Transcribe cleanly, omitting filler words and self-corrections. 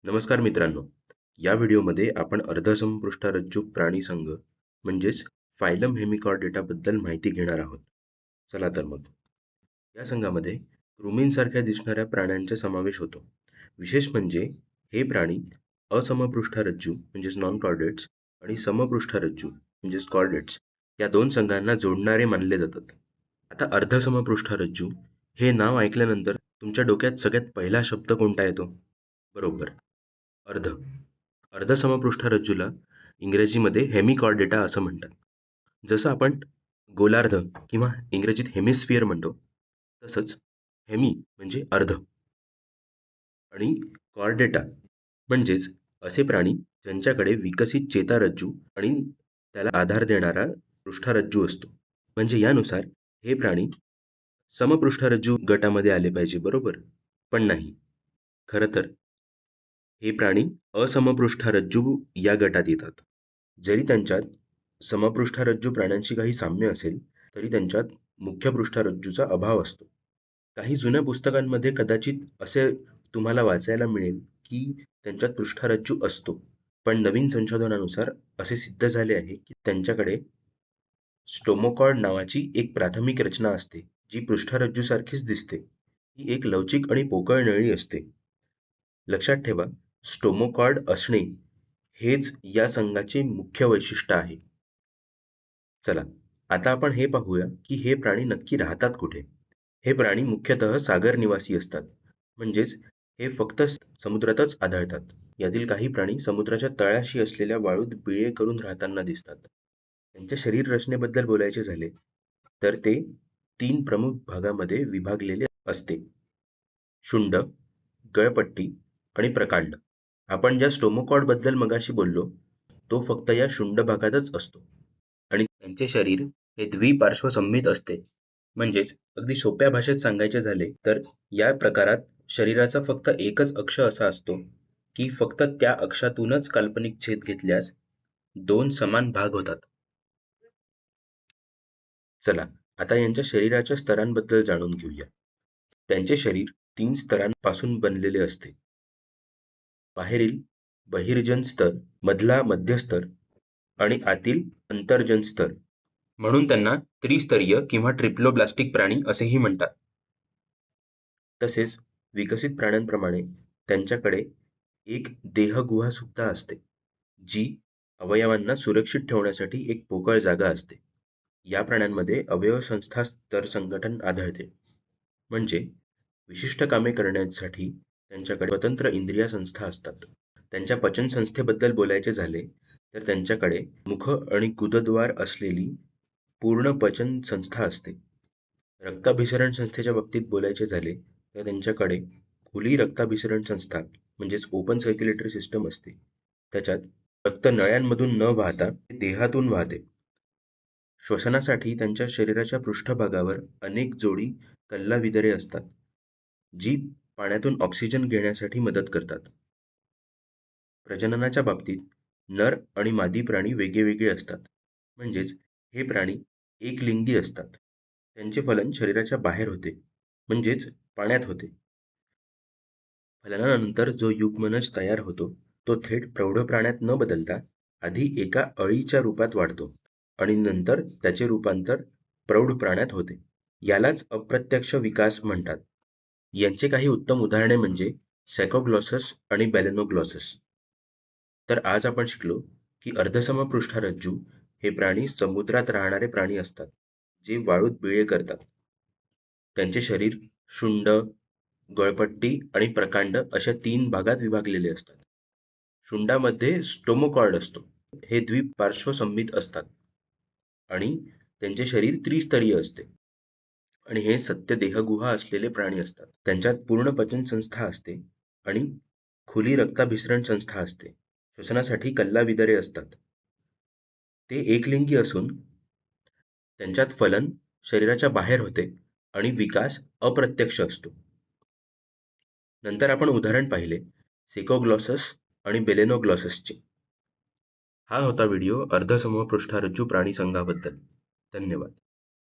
नमस्कार मित्रांनो. या व्हिडिओमध्ये आपण अर्धसमपृष्ठरज्जू प्राणी संघ म्हणजेच फायलम हेमिकॉर्डेटा बद्दल माहिती घेणार आहोत. चला तर मग. या संघामध्ये कृमींसारख्या दिसणाऱ्या प्राण्यांचा समावेश होतो. विशेष म्हणजे हे प्राणी असमपृष्ठरज्जू म्हणजेच नॉन कॉर्डेट्स आणि समपृष्ठरज्जू म्हणजेच कॉर्डेट्स या दोन संघांना जोडणारे मानले जातात. आता अर्धसमपृष्ठरज्जू हे नाव ऐकल्यानंतर तुमच्या डोक्यात सगळ्यात पहिला शब्द कोणता येतो? बरोबर, अर्ध. अर्धसमपृष्ठरज्जूला इंग्रजीमध्ये हेमिकॉर्डेटा असं म्हणतात. जसं आपण गोलार्ध किंवा इंग्रजीत हेमिस्फिअर म्हणतो, तसंच हेमी म्हणजे अर्ध आणि कॉर्डेटा म्हणजेच असे प्राणी ज्यांच्याकडे विकसित चेतारज्जू आणि त्याला आधार देणारा पृष्ठरज्जू असतो. म्हणजे यानुसार हे प्राणी समपृष्ठरज्जू गटामध्ये आले पाहिजे, बरोबर? पण नाही. खरं तर हे प्राणी असमपृष्ठरज्जू या गटात येतात. जरी त्यांच्यात समपृष्ठरज्जू प्राण्यांशी काही साम्य असेल तरी त्यांच्यात मुख्य पृष्ठरज्जूचा अभाव असतो. काही जुन्या पुस्तकांमध्ये कदाचित असे तुम्हाला वाचायला मिळेल की त्यांच्यात पृष्ठरज्जू असतो, पण नवीन संशोधनानुसार असे सिद्ध झाले आहे की त्यांच्याकडे स्टोमोकॉर्ड नावाची एक प्राथमिक रचना असते जी पृष्ठरज्जूसारखीच दिसते. ही एक लवचिक आणि पोकळ नळी असते. लक्षात ठेवा, स्टोमोकॉर्ड असणे हेच या संघाचे मुख्य वैशिष्ट्य आहे. चला, आता आपण हे पाहूया की हे प्राणी नक्की राहतात कुठे. हे प्राणी मुख्यतः सागर निवासी असतात, म्हणजेच हे फक्त समुद्रातच आढळतात. यातील काही प्राणी समुद्राच्या तळाशी असलेल्या वाळूत बिळे करून राहताना दिसतात. त्यांच्या शरीर रचनेबद्दल बोलायचे झाले तर ते 3 प्रमुख भागामध्ये विभागलेले असते: शुंड, गळपट्टी आणि प्रकांड. आपण ज्या स्टोमोकॉर्ड बद्दल मगाशी बोललो तो फक्त या शुंड भागातच असतो आणि त्यांचे शरीर हे द्विपार्श्वसंमित असते. म्हणजेच अगदी सोप्या भाषेत सांगायचे झाले तर या प्रकारात शरीराचा फक्त एकच अक्ष असा असतो की फक्त त्या अक्षातूनच काल्पनिक छेद घेतल्यास 2 समान भाग होतात. चला, आता यांच्या शरीराच्या स्तरांबद्दल जाणून घेऊया. त्यांचे शरीर 3 स्तरांपासून बनलेले असते: बाहेरील बहिर्जन स्तर, मधला मध्यस्तर आणि आतील अंतर्जन स्तर. म्हणून त्यांना त्रिस्तरीय किंवा ट्रिप्लोब्लास्टिक प्राणी असेही म्हणतात. तसेच विकसित प्राण्यांप्रमाणे त्यांच्याकडे एक देहगुहा सुद्धा असते, जी अवयवांना सुरक्षित ठेवण्यासाठी एक पोकळ जागा असते. या प्राण्यांमध्ये अवयवसंस्था स्तर संघटन आढळते. म्हणजे विशिष्ट कामे करण्यासाठी त्यांच्याकडे स्वतंत्र इंद्रिय संस्था असतात. त्यांच्या पचन संस्थेबद्दल बोलायचे झाले तर त्यांच्याकडे मुख आणि गुदद्वार असलेली पूर्ण पचन संस्था असते. रक्ताभिसरण संस्थेच्या बाबतीत बोलायचे झाले तर त्यांच्याकडे खुली रक्ताभिसरण संस्था म्हणजेच ओपन सर्क्युलेटरी सिस्टम असते. त्याच्यात रक्त नळ्यांमधून न वाहता देहातून वाहते. श्वसनासाठी त्यांच्या शरीराच्या पृष्ठभागावर अनेक जोडी कल्लाविदरे असतात, जी पाण्यातून ऑक्सिजन घेण्यासाठी मदत करतात. प्रजननाच्या बाबतीत नर आणि मादी प्राणी वेगवेगळे असतात. म्हणजेच हे प्राणी एकलिंगी असतात. त्यांचे फलन शरीराच्या बाहेर होते, म्हणजेच पाण्यात होते. फलनानंतर जो युग्मनज तयार होतो तो थेट प्रौढ प्राण्यात न बदलता आधी एका अळीच्या रूपात वाढतो आणि नंतर त्याचे रूपांतर प्रौढ प्राण्यात होते. यालाच अप्रत्यक्ष विकास म्हणतात. यांचे काही उत्तम उदाहरणे म्हणजे सॅकोग्लॉसस आणि बॅलेनोग्लॉसस. तर आज आपण शिकलो की अर्धसमपृष्ठरज्जू हे प्राणी समुद्रात राहणारे प्राणी असतात, जे वाळूत बिळे करतात. त्यांचे शरीर शुंड, गळपट्टी आणि प्रकांड अशा 3 भागात विभागलेले असतात. शुंडामध्ये स्टोमोकॉर्ड असतो. हे द्विपार्श्वसंमित असतात आणि त्यांचे शरीर त्रिस्तरीय असते आणि हे सत्य देहगुहा असलेले प्राणी असतात. त्यांच्यात पूर्ण पचन संस्था असते आणि खुली रक्ताभिसरण संस्था असते. श्वसनासाठी कल्लाविदरे असतात. ते एकलिंगी असून त्यांच्यात फलन शरीराच्या बाहेर होते आणि विकास अप्रत्यक्ष असतो. नंतर आपण उदाहरण पाहिले सेकोग्लॉसस आणि बेलेनोग्लॉससचे. हा होता व्हिडिओ अर्धसमपृष्ठरज्जू प्राणी संघाबद्दल. धन्यवाद.